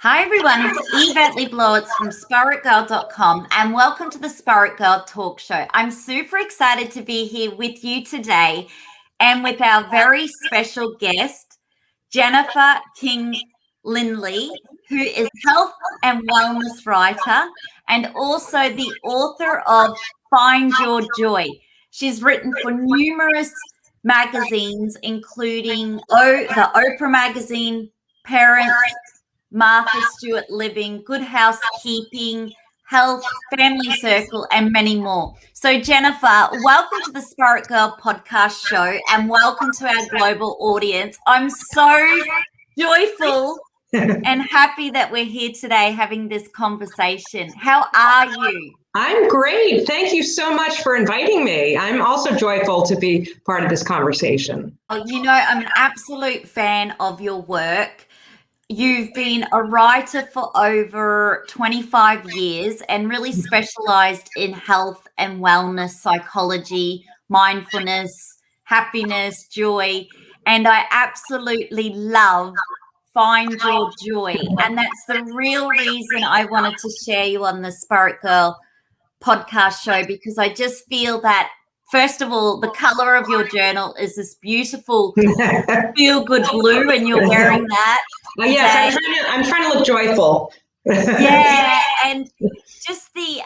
Hi everyone, it's Yvette Blowitz from SPAITGIRL.com and welcome to the Spirit Girl Talk Show. I'm super excited to be here with you today and with our very special guest, Jennifer King Lindley, who is health and wellness writer and also the author of Find Your Joy. She's written for numerous magazines, including the Oprah Magazine, Parents, Martha, Stewart Living, Good Housekeeping, Health, Family Circle, and many more. So, Jennifer, welcome to the Spirit Girl podcast show and welcome to our global audience. I'm so joyful and happy that we're here today having this conversation. How are you? I'm great. Thank you so much for inviting me. I'm also joyful to be part of this conversation. You know, I'm an absolute fan of your work. You've been a writer for over 25 years and really specialized in health and wellness, psychology, mindfulness, happiness, joy. And I absolutely love Find Your Joy. And that's the real reason I wanted to share you on the Spirit Girl podcast show, because I just feel that, first of all, the color of your journal is this beautiful feel-good blue, and you're wearing that. Yes, I'm trying to look joyful. Yeah, and just the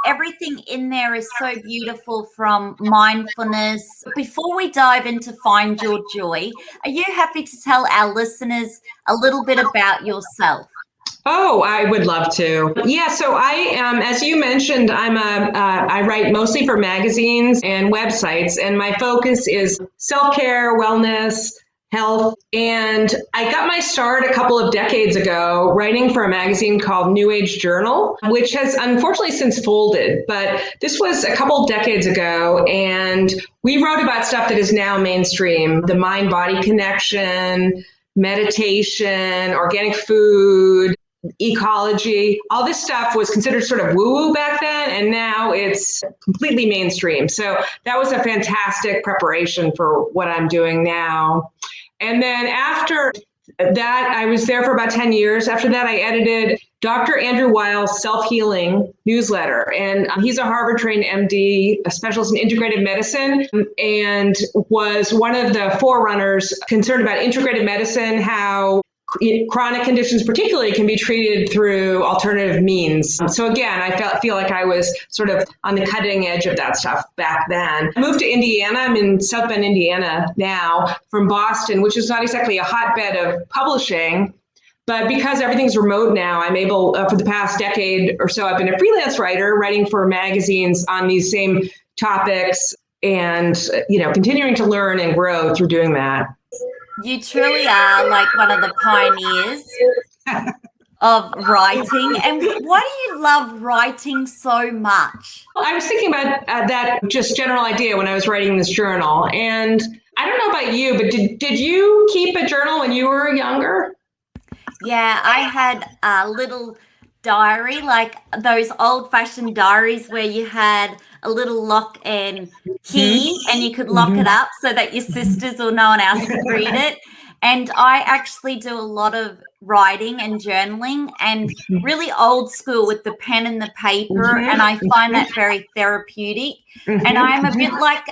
everything in there is so beautiful, from mindfulness. Before we dive into Find Your Joy, are you happy to tell our listeners a little bit about yourself? Oh, I would love to. Yeah, so I am, as you mentioned, I write mostly for magazines and websites, and my focus is self-care, wellness, health. And I got my start a couple of decades ago writing for a magazine called New Age Journal, which has unfortunately since folded. But this was a couple of decades ago, and we wrote about stuff that is now mainstream: the mind-body connection, meditation, organic food, ecology. All this stuff was considered sort of woo-woo back then, and now it's completely mainstream. So that was a fantastic preparation for what I'm doing now. And then after that, I was there for about 10 years. After that, I edited Dr. Andrew Weil's self-healing newsletter. And he's a Harvard-trained MD, a specialist in integrative medicine, and was one of the forerunners concerned about integrative medicine, how chronic conditions particularly can be treated through alternative means. So again, I feel like I was sort of on the cutting edge of that stuff back then. I moved to Indiana. I'm in South Bend, Indiana now from Boston, which is not exactly a hotbed of publishing. But because everything's remote now, I'm able, for the past decade or so, I've been a freelance writer, writing for magazines on these same topics, and continuing to learn and grow through doing that. You truly are like one of the pioneers of writing. And why do you love writing so much? I was thinking about that just general idea when I was writing this journal. And I don't know about you, but did you keep a journal when you were younger? Yeah, I had a little diary, like those old-fashioned diaries where you had a little lock and key, and you could lock it up so that your sisters or no one else could read it. And I actually do a lot of writing and journaling, and really old school with the pen and the paper, and I find that very therapeutic. And I'm a bit like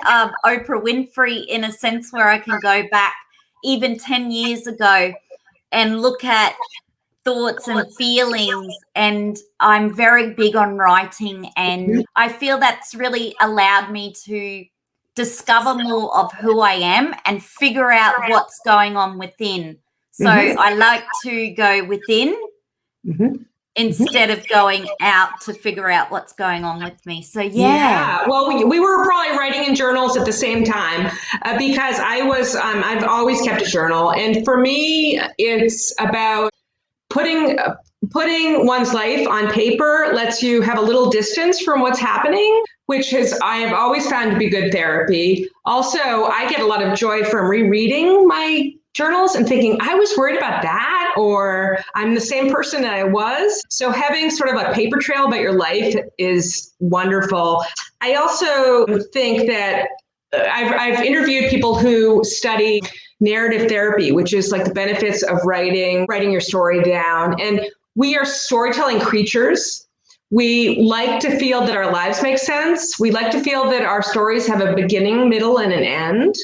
Oprah Winfrey in a sense, where I can go back even 10 years ago and look at thoughts and feelings, and I'm very big on writing, and I feel that's really allowed me to discover more of who I am and figure out what's going on within. So I like to go within instead of going out to figure out what's going on with me. So yeah. Well, we were probably writing in journals at the same time, because I've always kept a journal, and for me it's about putting one's life on paper lets you have a little distance from what's happening, which I have always found to be good therapy. Also, I get a lot of joy from rereading my journals and thinking, I was worried about that, or I'm the same person that I was. So having sort of a paper trail about your life is wonderful. I also think that I've interviewed people who study narrative therapy, which is like the benefits of writing your story down. And we are storytelling creatures. We like to feel that our lives make sense. We like to feel that our stories have a beginning, middle, and an end.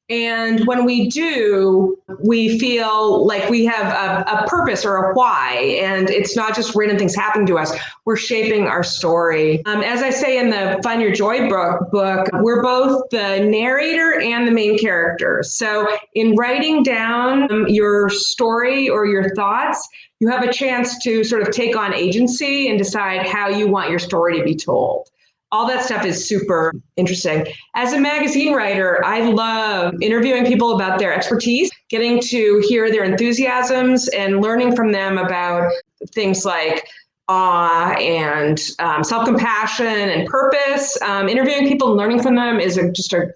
And when we do, we feel like we have a purpose or a why, and it's not just random things happening to us. We're shaping our story. As I say in the Find Your Joy book, we're both the narrator and the main character. So in writing down your story or your thoughts, you have a chance to sort of take on agency and decide how you want your story to be told. All that stuff is super interesting. As a magazine writer, I love interviewing people about their expertise, getting to hear their enthusiasms and learning from them about things like awe and self-compassion and purpose. Interviewing people and learning from them is just a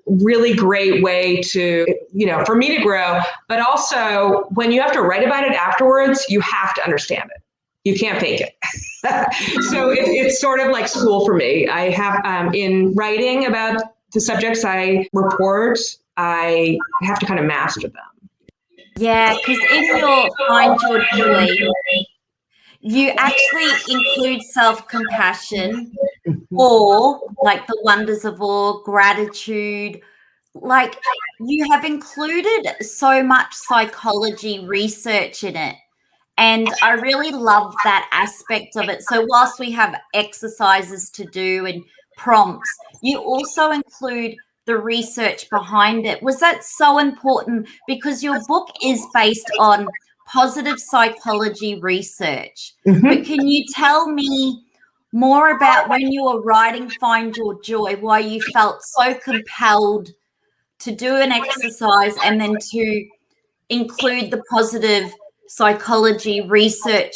really great way to, for me to grow. But also, when you have to write about it afterwards, you have to understand it. You can't fake it. So it's sort of like school for me. I have, in writing about the subjects I report, I have to kind of master them. Yeah, because in your Find Your Joy, you actually include self-compassion or like the wonders of awe, gratitude. Like you have included so much psychology research in it. And I really love that aspect of it. So whilst we have exercises to do and prompts, you also include the research behind it. Was that so important? Because your book is based on positive psychology research. Mm-hmm. But can you tell me more about when you were writing Find Your Joy, why you felt so compelled to do an exercise and then to include the positive psychology research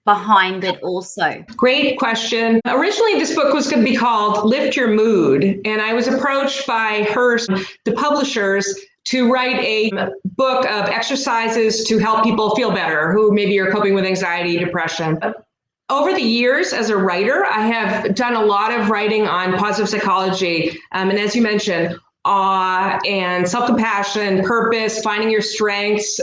behind it also? Great question. Originally, this book was going to be called Lift Your Mood, and I was approached by Hearst, the publishers, to write a book of exercises to help people feel better who maybe are coping with anxiety, depression. Over the years as a writer, I have done a lot of writing on positive psychology, and as you mentioned, awe and self-compassion, purpose, finding your strengths.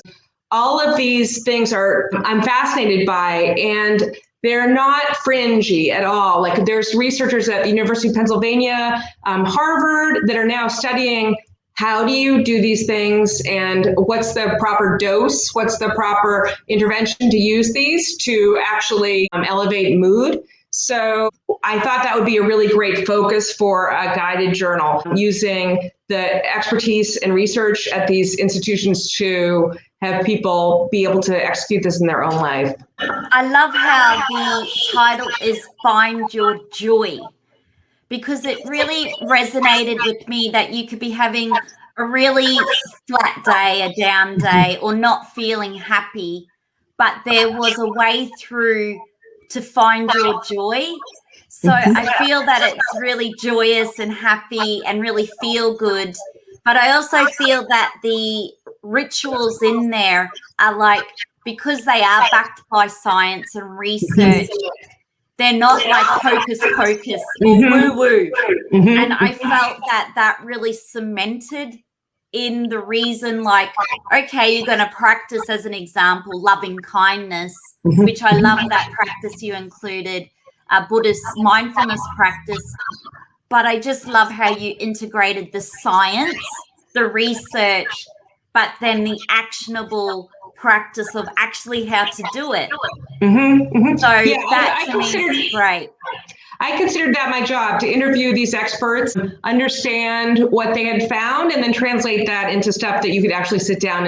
All of these things I'm fascinated by, and they're not fringy at all. Like there's researchers at the University of Pennsylvania, Harvard, that are now studying how do you do these things and what's the proper dose, what's the proper intervention to use these to actually elevate mood. So I thought that would be a really great focus for a guided journal, using the expertise and research at these institutions to have people be able to execute this in their own life. I love how the title is Find Your Joy, because it really resonated with me that you could be having a really flat day, a down day, or not feeling happy, but there was a way through to find your joy. So I feel that it's really joyous and happy and really feel good. But I also feel that the rituals in there are like, because they are backed by science and research, they're not like hocus pocus or woo woo. And I felt that really cemented in the reason, like, okay, you're going to practice, as an example, loving kindness, which I love that practice you included, a Buddhist mindfulness practice. But I just love how you integrated the science, the research, but then the actionable practice of actually how to do it. So yeah, that to me is great. I considered that my job, to interview these experts, understand what they had found, and then translate that into stuff that you could actually sit down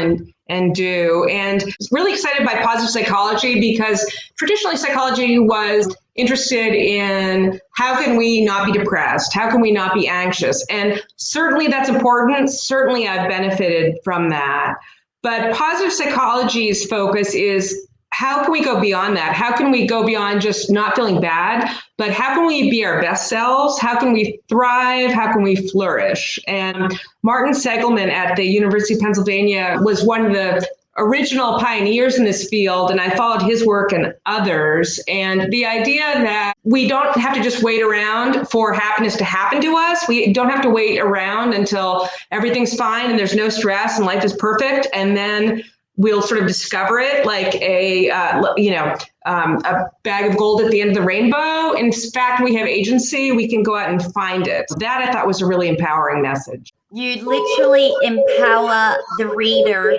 and do. And I was really excited by positive psychology, because traditionally psychology was interested in how can we not be depressed? How can we not be anxious? And certainly that's important. Certainly I've benefited from that. But positive psychology's focus is, how can we go beyond that? How can we go beyond just not feeling bad, but how can we be our best selves? How can we thrive? How can we flourish? And Martin Seligman at the University of Pennsylvania was one of the original pioneers in this field, and I followed his work and others. And the idea that we don't have to just wait around for happiness to happen to us. We don't have to wait around until everything's fine and there's no stress and life is perfect, and then we'll sort of discover it like a bag of gold at the end of the rainbow. In fact, we have agency. We can go out and find it. That I thought was a really empowering message. You literally empower the reader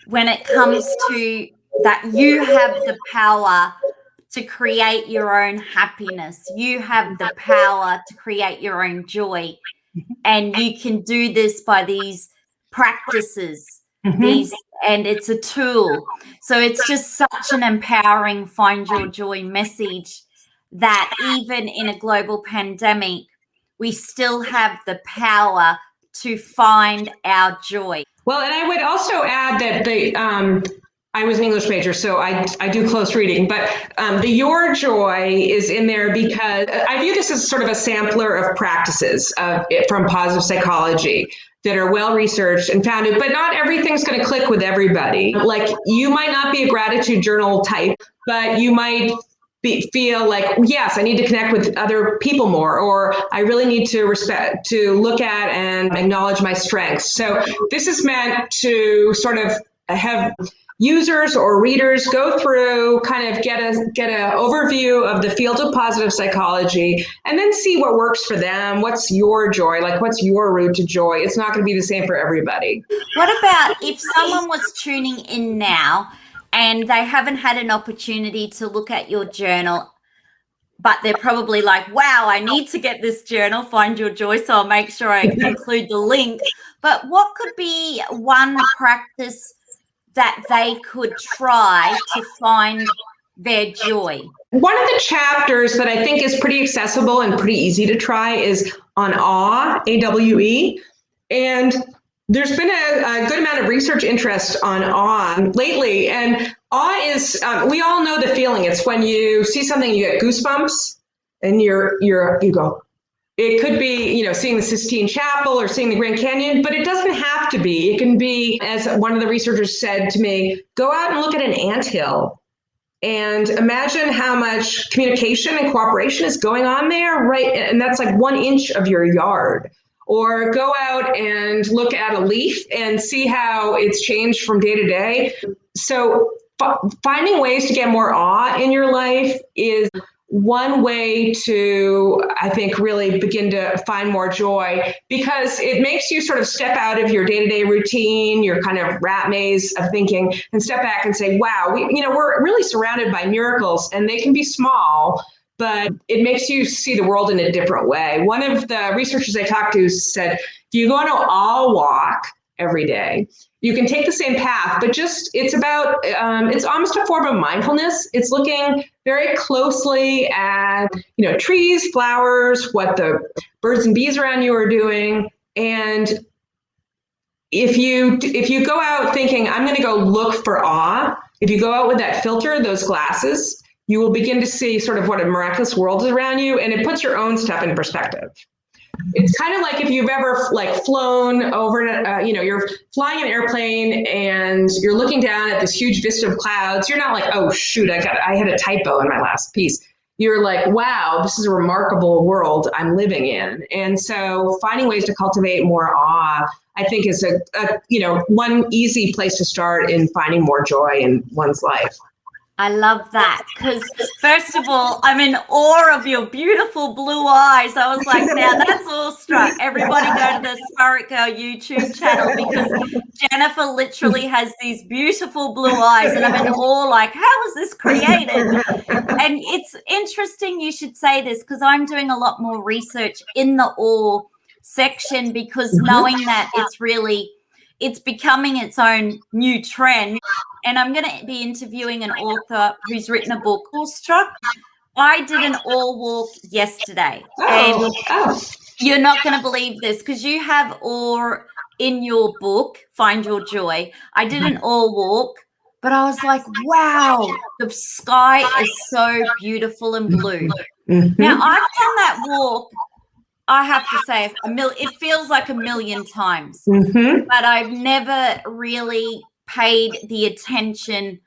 when it comes to that you have the power to create your own happiness. You have the power to create your own joy. And you can do this by these practices, and it's a tool. So it's just such an empowering find your joy message that even in a global pandemic, we still have the power to find our joy. Well, and I would also add that I was an English major, so I do close reading, but the Your Joy is in there because I view this as sort of a sampler of practices from positive psychology that are well-researched and founded, but not everything's going to click with everybody. Like, you might not be a gratitude journal type, but you might feel like, yes, I need to connect with other people more, or I really need to look at and acknowledge my strengths. So this is meant to sort of have users or readers go through, kind of get a overview of the field of positive psychology, and then see what works for them. What's your joy? Like, what's your route to joy? It's not going to be the same for everybody. What about if someone was tuning in now and they haven't had an opportunity to look at your journal, but they're probably like, wow, I need to get this journal, Find Your Joy, so I'll make sure I include the link. But what could be one practice that they could try to find their joy? One of the chapters that I think is pretty accessible and pretty easy to try is on awe, AWE. And there's been a good amount of research interest on awe lately. And awe is, we all know the feeling. It's when you see something, you get goosebumps, and you go. It could be, seeing the Sistine Chapel or seeing the Grand Canyon, but it doesn't have to be. It can be, as one of the researchers said to me, go out and look at an anthill and imagine how much communication and cooperation is going on there, right? And that's like 1 inch of your yard. Or go out and look at a leaf and see how it's changed from day to day. So finding ways to get more awe in your life is one way to, I think, really begin to find more joy, because it makes you sort of step out of your day-to-day routine, your kind of rat maze of thinking, and step back and say, wow, we're really surrounded by miracles, and they can be small, but it makes you see the world in a different way. One of the researchers I talked to said, if you go on an awe walk every day, you can take the same path, but it's about, it's almost a form of mindfulness. It's looking very closely at, trees, flowers, what the birds and bees around you are doing. And if you go out thinking, I'm going to go look for awe, if you go out with that filter, those glasses, you will begin to see sort of what a miraculous world is around you, and it puts your own stuff in perspective. It's kind of like if you've ever flown over, you're flying an airplane and you're looking down at this huge vista of clouds. You're not like, oh shoot, I had a typo in my last piece. You're like, wow, this is a remarkable world I'm living in. And so finding ways to cultivate more awe, I think, is a one easy place to start in finding more joy in one's life. I love that, because first of all, I'm in awe of your beautiful blue eyes. I was like, now that's awestruck. Everybody go to the SPAITGIRL YouTube channel, because Jennifer literally has these beautiful blue eyes, and I'm in awe, like, how was this created? And it's interesting you should say this, because I'm doing a lot more research in the awe section, because knowing that it's becoming its own new trend. And I'm going to be interviewing an author who's written a book, Awestruck. I did an awe walk yesterday. And you're not going to believe this, because you have awe in your book, Find Your Joy. I did an awe walk, but I was like, wow, the sky is so beautiful and blue. Now, I've done that walk, I have to say, it feels like a million times, but I've never really paid the attention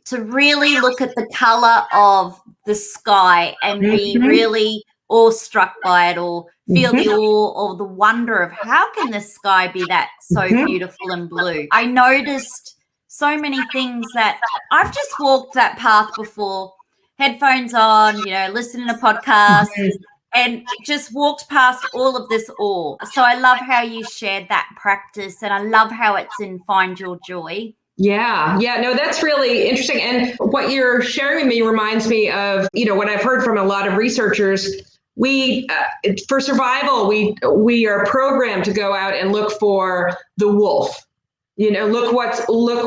to really look at the color of the sky and be really awestruck by it, or feel the awe or the wonder of how can the sky be that so beautiful and blue. I noticed so many things that I've just walked that path before, headphones on, listening to podcasts, and just walked past all of this awe. So I love how you shared that practice, and I love how it's in Find Your Joy. Yeah. No, that's really interesting. And what you're sharing with me reminds me of, what I've heard from a lot of researchers. We, for survival, we are programmed to go out and look for the wolf. Look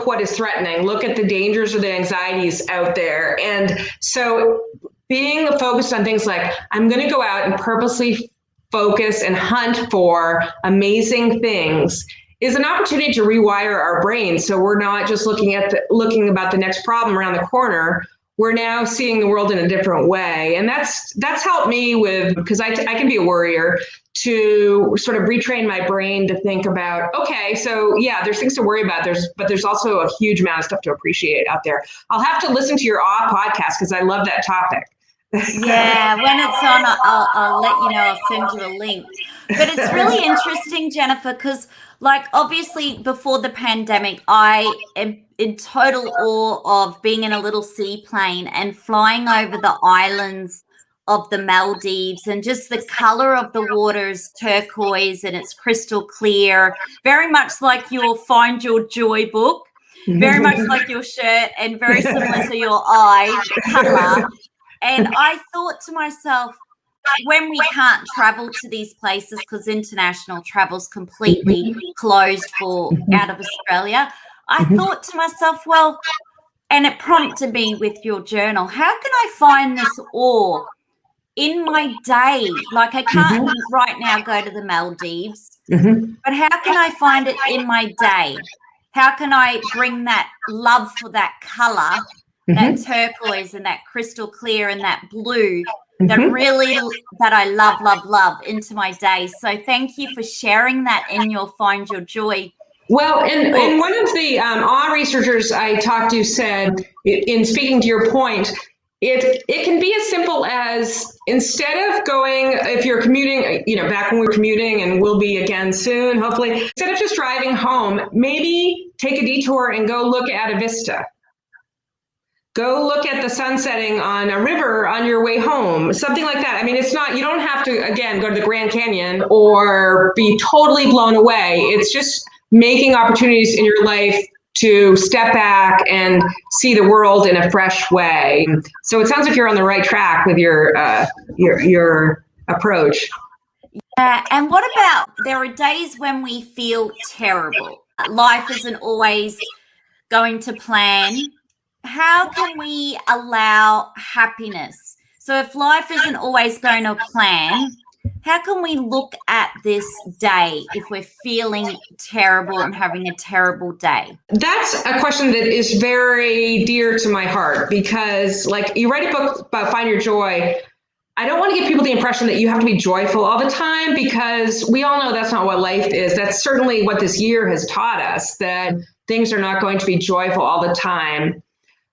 what is threatening. Look at the dangers or the anxieties out there. And so being focused on things like, I'm going to go out and purposely focus and hunt for amazing things, is an opportunity to rewire our brains. So we're not just looking about the next problem around the corner. We're now seeing the world in a different way. And that's helped me because I can be a worrier, to sort of retrain my brain to think about, okay, so yeah, there's things to worry about. But there's also a huge amount of stuff to appreciate out there. I'll have to listen to your awe podcast because I love that topic. Yeah, when it's on, I'll let you know. I'll send you a link. But it's really interesting, Jennifer, because obviously before the pandemic, I am in total awe of being in a little seaplane and flying over the islands of the Maldives, and just the color of the water is turquoise and it's crystal clear, very much like your Find Your Joy book, very much like your shirt, and very similar to your eye color. And I thought to myself, when we can't travel to these places because international travel's completely closed out of Australia, I thought to myself, well, and it prompted me with your journal, how can I find this awe in my day? Like, I can't right now go to the Maldives, but how can I find it in my day? How can I bring that love for that color, that turquoise and that crystal clear and that blue that I love into my day? So thank you for sharing that in your Find Your Joy. Well, and one of the awe researchers I talked to said, in speaking to your point, it can be as simple as, instead of going, if you're commuting, back when we were commuting, and we'll be again soon, hopefully, instead of just driving home, maybe take a detour and go look at a vista. Go look at the sun setting on a river on your way home, something like that. I mean, it's not, you don't have to, again, go to the Grand Canyon or be totally blown away. It's just making opportunities in your life to step back and see the world in a fresh way. So it sounds like you're on the right track with your approach. Yeah, and what about, there are days when we feel terrible. Life isn't always going to plan. How can we allow happiness? So if life isn't always going to plan, how can we look at this day if we're feeling terrible and having a terrible day? That's a question that is very dear to my heart, because you write a book about Find Your Joy. I don't want to give people the impression that you have to be joyful all the time, because we all know that's not what life is. That's certainly what this year has taught us, that things are not going to be joyful all the time.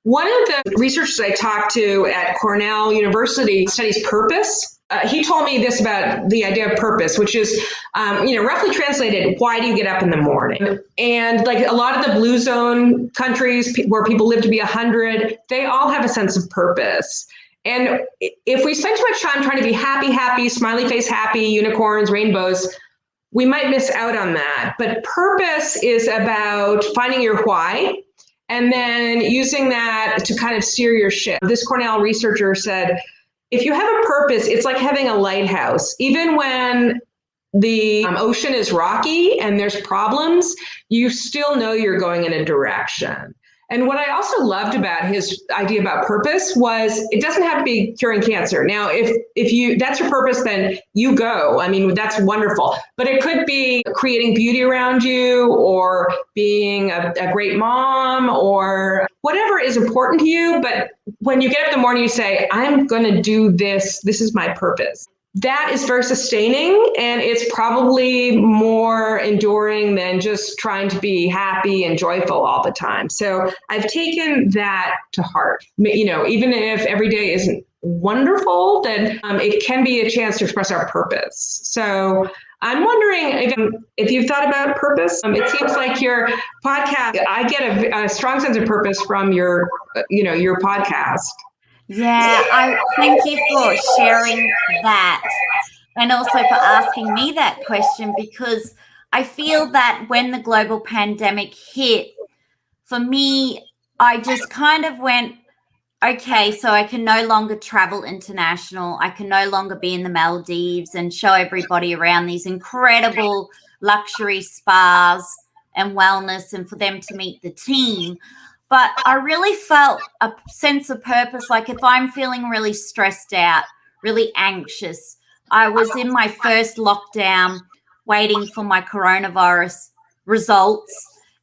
One of the researchers I talked to at Cornell University studies purpose. He told me this about the idea of purpose, which is, roughly translated, why do you get up in the morning? And a lot of the blue zone countries where people live to be 100, they all have a sense of purpose. And if we spend too much time trying to be happy, smiley face happy, unicorns, rainbows, we might miss out on that. But purpose is about finding your why, and then using that to kind of steer your ship. This Cornell researcher said, if you have a purpose, it's like having a lighthouse. Even when the ocean is rocky and there's problems, you still know you're going in a direction. And what I also loved about his idea about purpose was, it doesn't have to be curing cancer. Now, if that's your purpose, then you go. I mean, that's wonderful. But it could be creating beauty around you, or being a great mom, or whatever is important to you. But when you get up in the morning, you say, I'm going to do this. This is my purpose. that is very sustaining, and it's probably more enduring than just trying to be happy and joyful all the time. So I've taken that to heart. Even if every day isn't wonderful, then it can be a chance to express our purpose. So I'm wondering if you've thought about purpose. It seems like your podcast, I get a strong sense of purpose from your podcast. Yeah, I thank you for sharing that, and also for asking me that question, because I feel that when the global pandemic hit, for me, I just kind of went, okay, so I can no longer travel international. I can no longer be in the Maldives and show everybody around these incredible luxury spas and wellness, and for them to meet the team. But I really felt a sense of purpose. Like if I'm feeling really stressed out, really anxious, I was in my first lockdown waiting for my coronavirus results.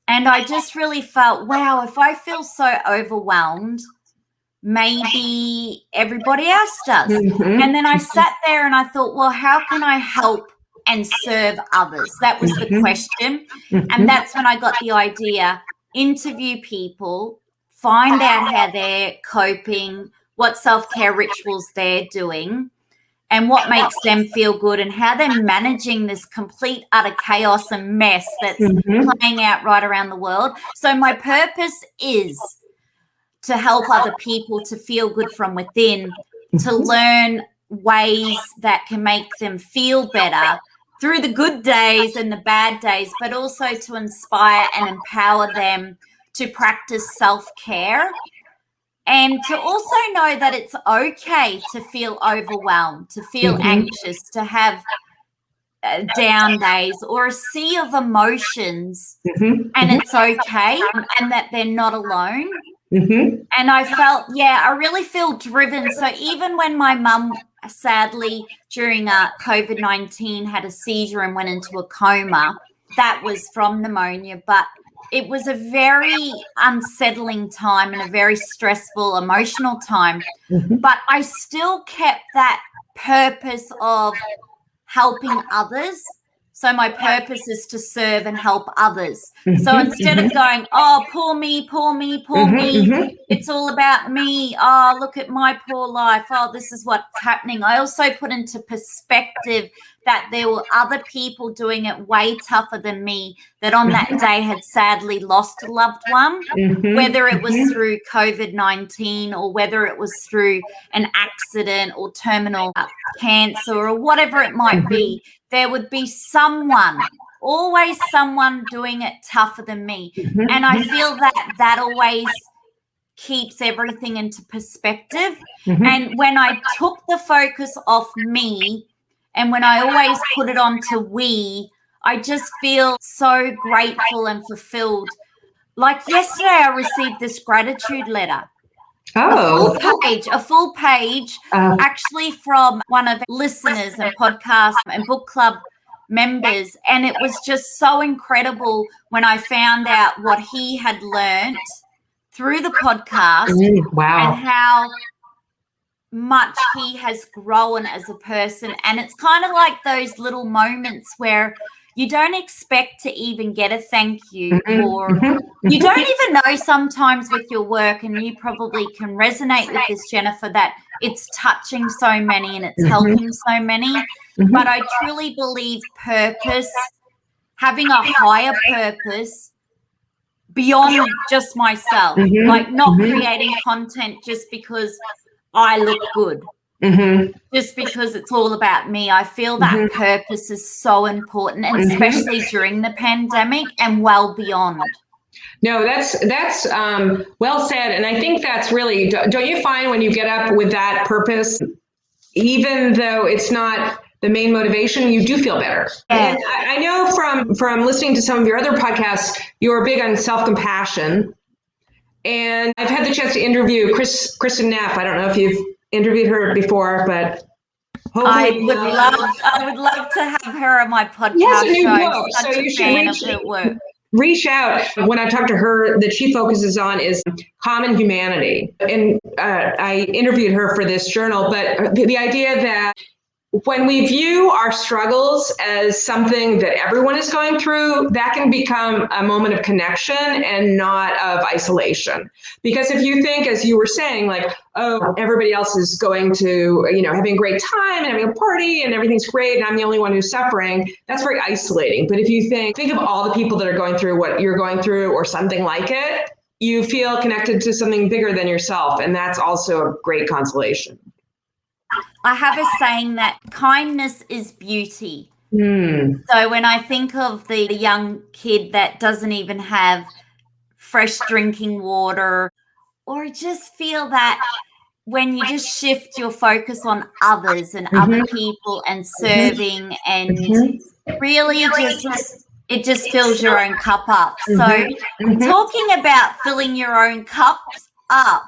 And I just really felt, wow, if I feel so overwhelmed, maybe everybody else does. And then I sat there and I thought, well, how can I help and serve others? That was the question. And that's when I got the idea. Interview people, find out how they're coping, what self-care rituals they're doing, and what makes them feel good, and how they're managing this complete, utter chaos and mess that's playing out right around the world. So my purpose is to help other people to feel good from within, to learn ways that can make them feel better through the good days and the bad days, but also to inspire and empower them to practice self-care, and to also know that it's okay to feel overwhelmed, to feel anxious, to have down days or a sea of emotions, and it's okay, and that they're not alone. And I felt, I really feel driven. So even when my mum sadly during COVID-19 had a seizure and went into a coma, that was from pneumonia, but it was a very unsettling time and a very stressful, emotional time. But I still kept that purpose of helping others. So my purpose is to serve and help others. So instead of going, oh, poor me, poor me, poor me, it's all about me. Oh, look at my poor life. Oh, this is what's happening. I also put into perspective that there were other people doing it way tougher than me, that on that day had sadly lost a loved one, whether it was through COVID-19 or whether it was through an accident or terminal cancer or whatever it might be. There would be someone, always someone doing it tougher than me. And I feel that always keeps everything into perspective. And when I took the focus off me, and when I always put it on to we, I just feel so grateful and fulfilled. Like yesterday, I received this gratitude letter. A full page, actually from one of listeners and podcast and book club members. And it was just so incredible when I found out what he had learnt through the podcast and how much he has grown as a person. And it's kind of like those little moments where you don't expect to even get a thank you, or you don't even know sometimes with your work, and you probably can resonate with this, Jennifer, that it's touching so many and it's helping so many. But I truly believe purpose, having a higher purpose beyond just myself, like not creating content just because I look good. Just because it's all about me. I feel that purpose is so important, and especially during the pandemic and well beyond. No, that's well said. And I think that's really, don't you find when you get up with that purpose, even though it's not the main motivation, you do feel better? And I know from listening to some of your other podcasts, you're big on self-compassion. And I've had the chance to interview Kristen Neff. I don't know if you've interviewed her before, but I would love to have her on my podcast show. I'm such a fan of her work. Reach out. When I talk to her, that she focuses on is common humanity. And I interviewed her for this journal, but the idea that when we view our struggles as something that everyone is going through, that can become a moment of connection and not of isolation. Because if you think, as you were saying, like, oh, everybody else is going to, having a great time and having a party and everything's great and I'm the only one who's suffering, that's very isolating. But if you think of all the people that are going through what you're going through or something like it, you feel connected to something bigger than yourself. And that's also a great consolation. I have a saying that kindness is beauty. So when I think of the young kid that doesn't even have fresh drinking water, or just feel that when you just shift your focus on others and other people and serving and really it just fills your own cup up. So talking about filling your own cups up.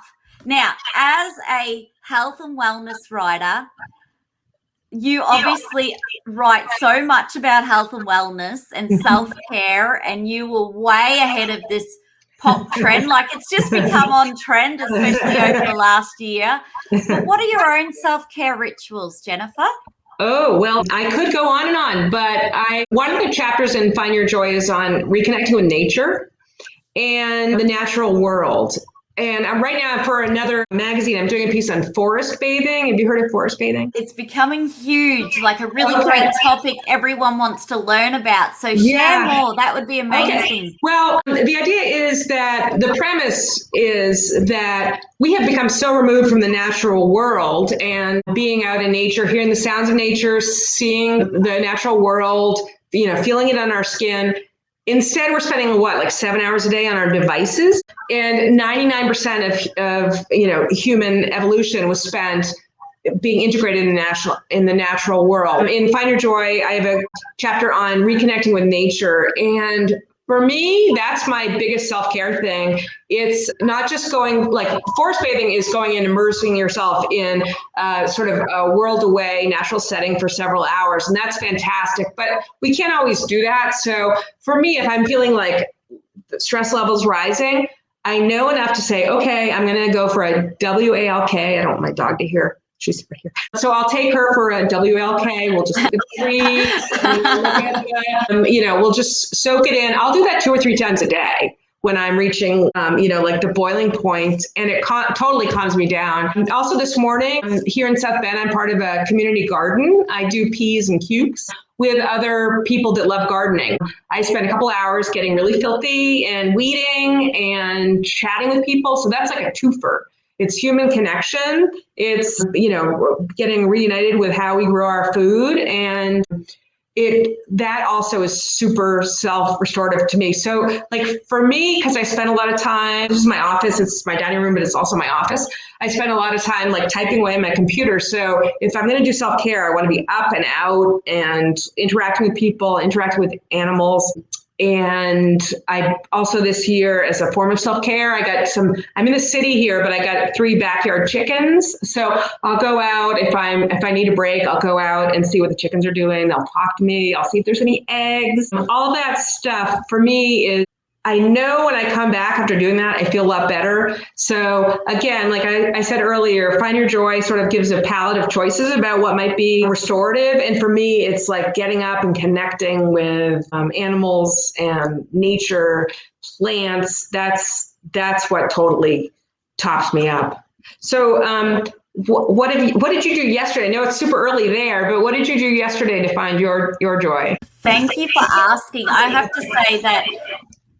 Now, as a health and wellness writer, you obviously write so much about health and wellness and self-care, and you were way ahead of this pop trend. Like, it's just become on trend, especially over the last year. But what are your own self-care rituals, Jennifer? Oh, well, I could go on and on, but one of the chapters in Find Your Joy is on reconnecting with nature and the natural world. And right now for another magazine, I'm doing a piece on forest bathing. Have you heard of forest bathing? It's becoming huge, like a really great topic everyone wants to learn about. So share more. That would be amazing. Okay. Well, the idea is that the premise is that we have become so removed from the natural world and being out in nature, hearing the sounds of nature, seeing the natural world, feeling it on our skin. Instead, we're spending like 7 hours a day on our devices, and 99% of human evolution was spent being integrated in the natural world. In Find Your Joy, I have a chapter on reconnecting with nature, and for me, that's my biggest self-care thing. It's not just forest bathing is going and immersing yourself in sort of a world away natural setting for several hours. And that's fantastic, but we can't always do that. So for me, if I'm feeling like the stress level's rising, I know enough to say, okay, I'm going to go for a WALK. I don't want my dog to hear. She's right here. So I'll take her for a WLK. We'll just look at the trees. We'll just soak it in. I'll do that 2 or 3 times a day when I'm reaching, like the boiling point, and it totally calms me down. And also this morning here in South Bend, I'm part of a community garden. I do peas and cukes with other people that love gardening. I spend a couple hours getting really filthy and weeding and chatting with people. So that's like a twofer. It's human connection. It's, getting reunited with how we grow our food. And that also is super self-restorative to me. So like for me, because I spend a lot of time, this is my office, it's my dining room, but it's also my office. I spend a lot of time like typing away on my computer. So if I'm going to do self-care, I want to be up and out and interacting with people, interacting with animals. And I also this year, as a form of self-care, I'm in the city here, but I got 3 backyard chickens. So I'll go out if I need a break, I'll go out and see what the chickens are doing. They'll talk to me. I'll see if there's any eggs. All that stuff for me is, I know when I come back after doing that, I feel a lot better. So again, like I said earlier, Find Your Joy sort of gives a palette of choices about what might be restorative. And for me, it's like getting up and connecting with animals and nature, plants. That's what totally tops me up. So what did you do yesterday? I know it's super early there, but what did you do yesterday to find your joy? Thank you for asking. I have to say that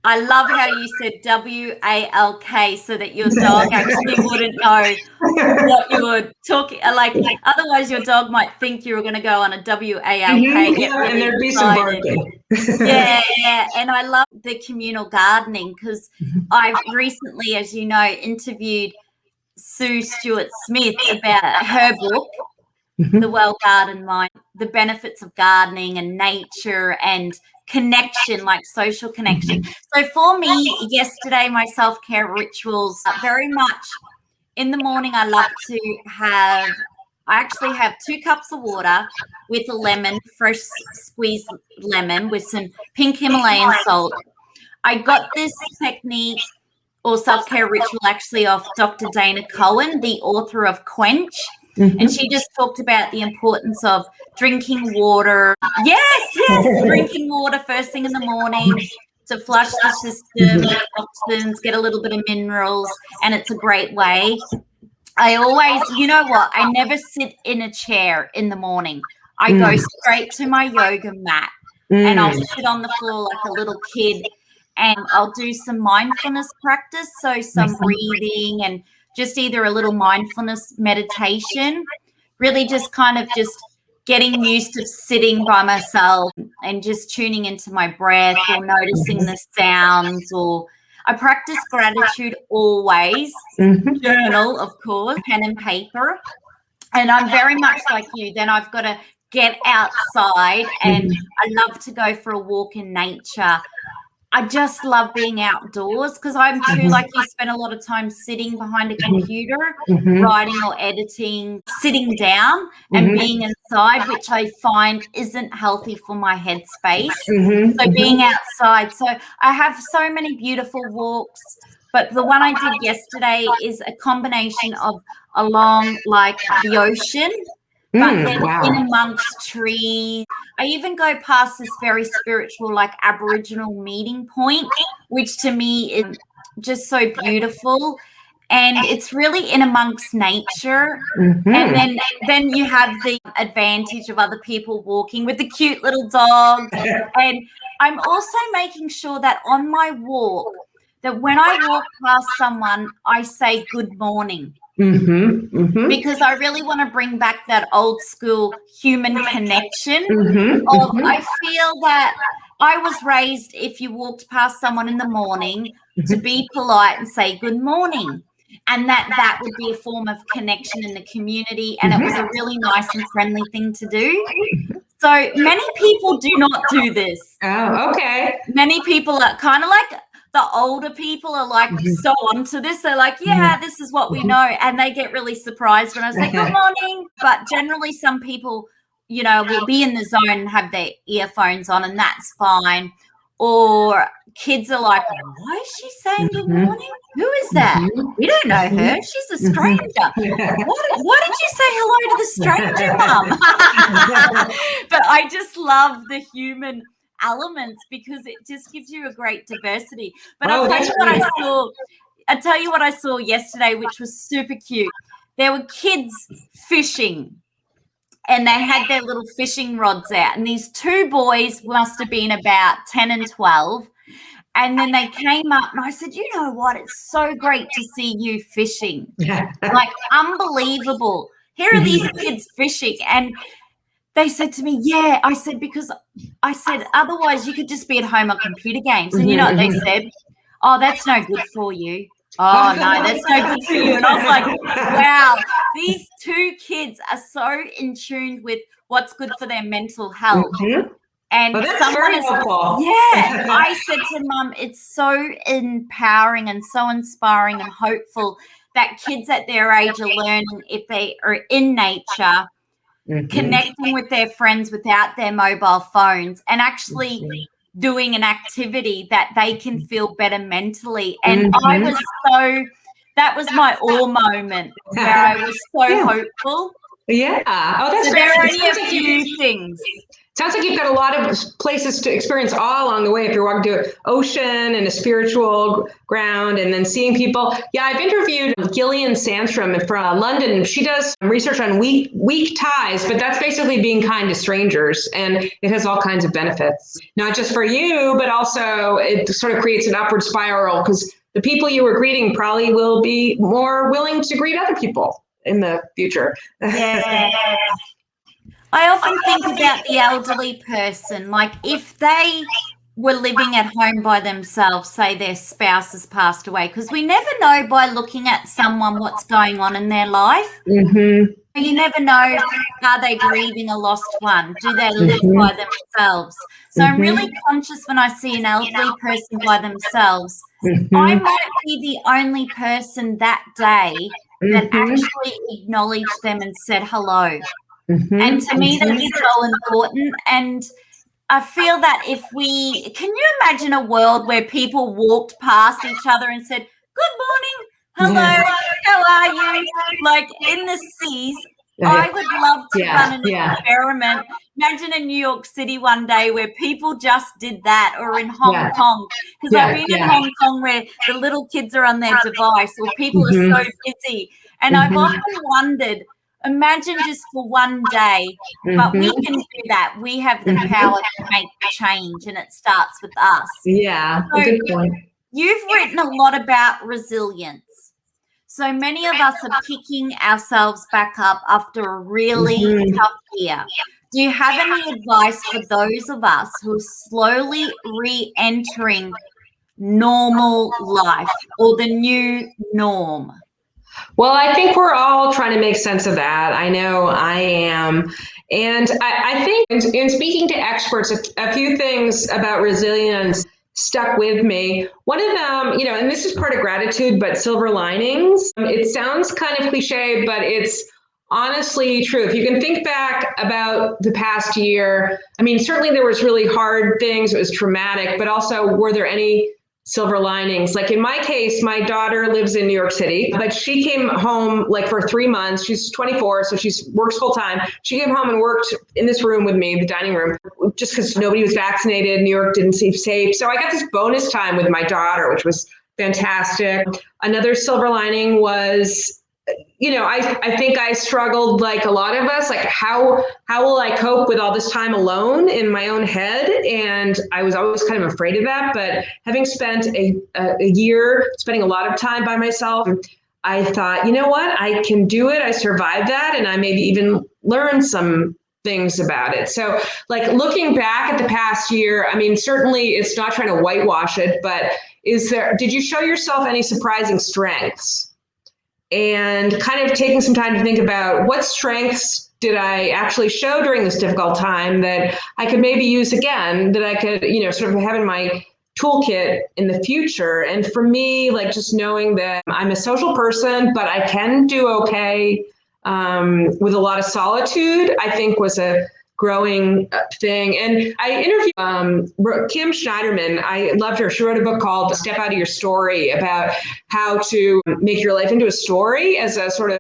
I love how you said WALK so that your dog actually wouldn't know what you were talking. Like, otherwise your dog might think you were going to go on a WALK. And there'd be some barking. Yeah. And I love the communal gardening because I've recently, as you know, interviewed Sue Stewart Smith about her book, The Well Gardened Mind, the benefits of gardening and nature and connection, like social connection. So for me, yesterday, my self-care rituals very much in the morning. I actually have 2 cups of water with a lemon, fresh squeezed lemon with some pink Himalayan salt. I got this technique or self-care ritual actually off Dr. Dana Cohen, the author of Quench. And she just talked about the importance of drinking water. Yes, drinking water first thing in the morning to flush the system, get toxins, get a little bit of minerals, and it's a great way. I always, you know what, I never sit in a chair in the morning. I go straight to my yoga mat and I'll sit on the floor like a little kid, and I'll do some mindfulness practice, so some breathing and just either a little mindfulness meditation, really just kind of just getting used to sitting by myself and just tuning into my breath or noticing the sounds. Or I practice gratitude always, journal, of course, pen and paper. And I'm very much like you. Then I've got to get outside, and I love to go for a walk in nature. I just love being outdoors because I'm too, like you, spend a lot of time sitting behind a computer, writing or editing, sitting down and being inside, which I find isn't healthy for my headspace. So being outside. So I have so many beautiful walks, but the one I did yesterday is a combination of along like the ocean, but then in amongst trees. I even go past this very spiritual, like Aboriginal meeting point, which to me is just so beautiful. And it's really in amongst nature. And then you have the advantage of other people walking with the cute little dogs. And I'm also making sure that on my walk, that when I walk past someone, I say good morning. Because I really want to bring back that old school human connection. I feel that I was raised, if you walked past someone in the morning, to be polite and say good morning, and that would be a form of connection in the community, and it was a really nice and friendly thing to do. So many people do not do this. Oh, okay. Many people are kind of like, the older people are like so onto this. They're like, yeah, this is what we know. And they get really surprised when I say good morning. But generally some people, you know, will be in the zone and have their earphones on, and that's fine. Or kids are like, why is she saying good morning? Who is that? We don't know her. She's a stranger. Why did you say hello to the stranger, Mum? But I just love the human elements because it just gives you a great diversity. But I'll tell you what I saw. I'll tell you what I saw yesterday, which was super cute. There were kids fishing, and they had their little fishing rods out. And these two boys must have been about 10 and 12. And then they came up, and I said, you know what? It's so great to see you fishing. Like, unbelievable. Here are these kids fishing. And they said to me, yeah. I said, because I said, otherwise you could just be at home on computer games. And you know what they said? Oh, that's no good for you. Oh, no, that's no good for you. And I was like, wow, these two kids are so in tune with what's good for their mental health. And that's very helpful. Yeah, I said to Mum, it's so empowering and so inspiring and hopeful that kids at their age are learning, if they are in nature, connecting with their friends without their mobile phones, and actually doing an activity that they can feel better mentally. And I was that was my awe moment where I was so hopeful. Yeah. Oh, that's so there are only a few things. Sounds like you've got a lot of places to experience all along the way. If you're walking to an ocean and a spiritual ground, and then seeing people. Yeah, I've interviewed Gillian Sandstrom from London. She does research on weak ties, but that's basically being kind to strangers, and it has all kinds of benefits, not just for you, but also it sort of creates an upward spiral, because the people you were greeting probably will be more willing to greet other people in the future. Yeah. I often think about the elderly person, like if they were living at home by themselves, say their spouse has passed away, because we never know by looking at someone what's going on in their life. You never know, are they grieving a lost one? Do they live by themselves? So I'm really conscious when I see an elderly person by themselves. I might be the only person that day that actually acknowledged them and said hello. And to me, that is so important. And I feel that if can you imagine a world where people walked past each other and said, good morning, hello, how are you? Like in the cities, I would love to run an Yeah. experiment. Imagine in New York City one day where people just did that, or in Hong Kong. Because I've been in Hong Kong where the little kids are on their device or people are so busy. And I've often wondered, imagine just for one day, but we can do that. We have the power to make the change, and it starts with us. Yeah, So good point. you've written a lot about resilience. So many of us are picking ourselves back up after a really tough year. Do you have any advice for those of us who are slowly re-entering normal life or the new norm? Well, I think we're all trying to make sense of that. I know I am. And I think in speaking to experts, a few things about resilience stuck with me. One of them, and this is part of gratitude, but silver linings. It sounds kind of cliche, but it's honestly true. If you can think back about the past year, I mean, certainly there was really hard things. It was traumatic, but also were there any silver linings? Like in my case, my daughter lives in New York City, but she came home like for 3 months. She's 24, so she works full time. She came home and worked in this room with me, the dining room, just because nobody was vaccinated. New York didn't seem safe. So I got this bonus time with my daughter, which was fantastic. Another silver lining was, I think I struggled like a lot of us, like how will I cope with all this time alone in my own head? And I was always kind of afraid of that. But having spent a year spending a lot of time by myself, I thought, you know what, I can do it. I survived that. And I maybe even learned some things about it. So like looking back at the past year, I mean, certainly it's not trying to whitewash it, but did you show yourself any surprising strengths? And kind of taking some time to think about what strengths did I actually show during this difficult time that I could maybe use again, that I could, sort of have in my toolkit in the future. And for me, like just knowing that I'm a social person, but I can do okay with a lot of solitude, I think was a growing thing. And I interviewed Kim Schneiderman. I loved her. She wrote a book called Step Out of Your Story, about how to make your life into a story as a sort of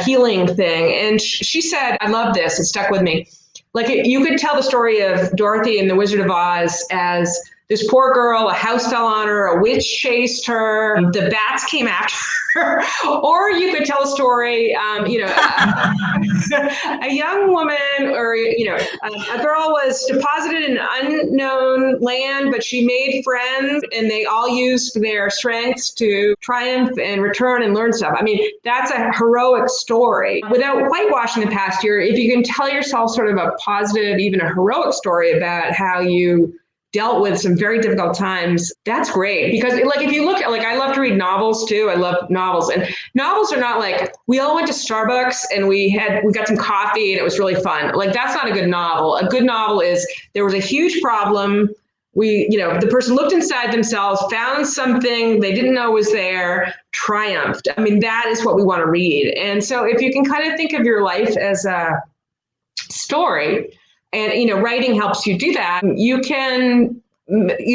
healing thing. And she said, I love this. It stuck with me. Like you could tell the story of Dorothy and the Wizard of Oz as this poor girl, a house fell on her, a witch chased her, the bats came after her. Or you could tell a story, a young woman or, a girl was deposited in unknown land, but she made friends and they all used their strengths to triumph and return and learn stuff. I mean, that's a heroic story. Without whitewashing the past year, if you can tell yourself sort of a positive, even a heroic story about how you dealt with some very difficult times, that's great. Because like if you look at, like, I love to read novels too. I love novels, and novels are not like we all went to Starbucks and we got some coffee and it was really fun. Like that's not a good novel. A good novel is there was a huge problem. The person looked inside themselves, found something they didn't know was there, triumphed. I mean, that is what we want to read. And so if you can kind of think of your life as a story, and writing helps you do that, you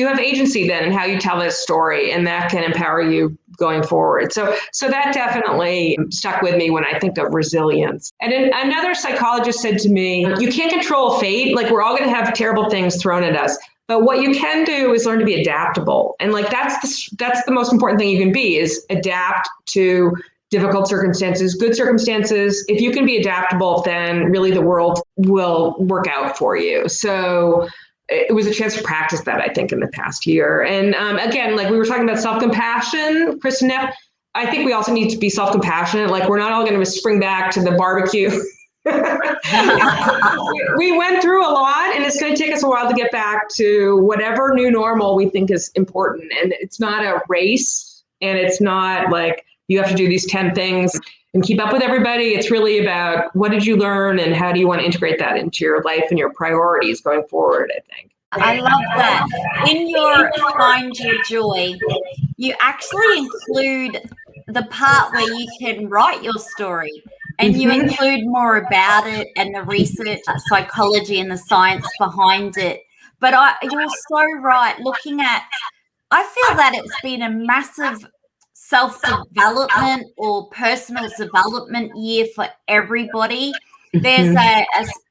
have agency then in how you tell this story, and that can empower you going forward. So that definitely stuck with me when I think of resilience. And then another psychologist said to me, you can't control fate. Like we're all going to have terrible things thrown at us. But what you can do is learn to be adaptable. And like that's the most important thing you can be, is adapt to difficult circumstances, good circumstances. If you can be adaptable, then really the world will work out for you. So it was a chance to practice that, I think, in the past year. And again, like we were talking about self-compassion, Kristen, I think we also need to be self-compassionate. Like we're not all going to spring back to the barbecue. We went through a lot, and it's going to take us a while to get back to whatever new normal we think is important. And it's not a race, and it's not like you have to do these 10 things and keep up with everybody. It's really about what did you learn and how do you want to integrate that into your life and your priorities going forward, I think. I love that. In your Find Your Joy, you actually include the part where you can write your story, and you include more about it and the research, psychology and the science behind it. But you're so right. I feel that it's been a massive self-development or personal development year for everybody. There's a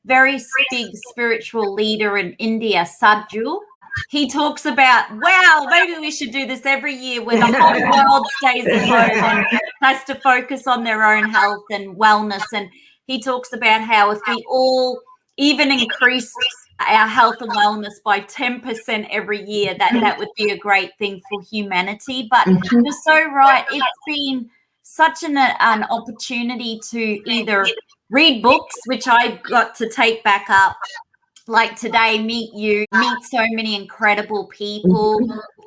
very big spiritual leader in India, Sadhu. He talks about, wow, maybe we should do this every year where the whole world stays at home and has to focus on their own health and wellness. And he talks about how if we all even increased our health and wellness by 10% every year, that would be a great thing for humanity. But you're so right. It's been such an opportunity to either read books, which I got to take back up, like today, meet so many incredible people,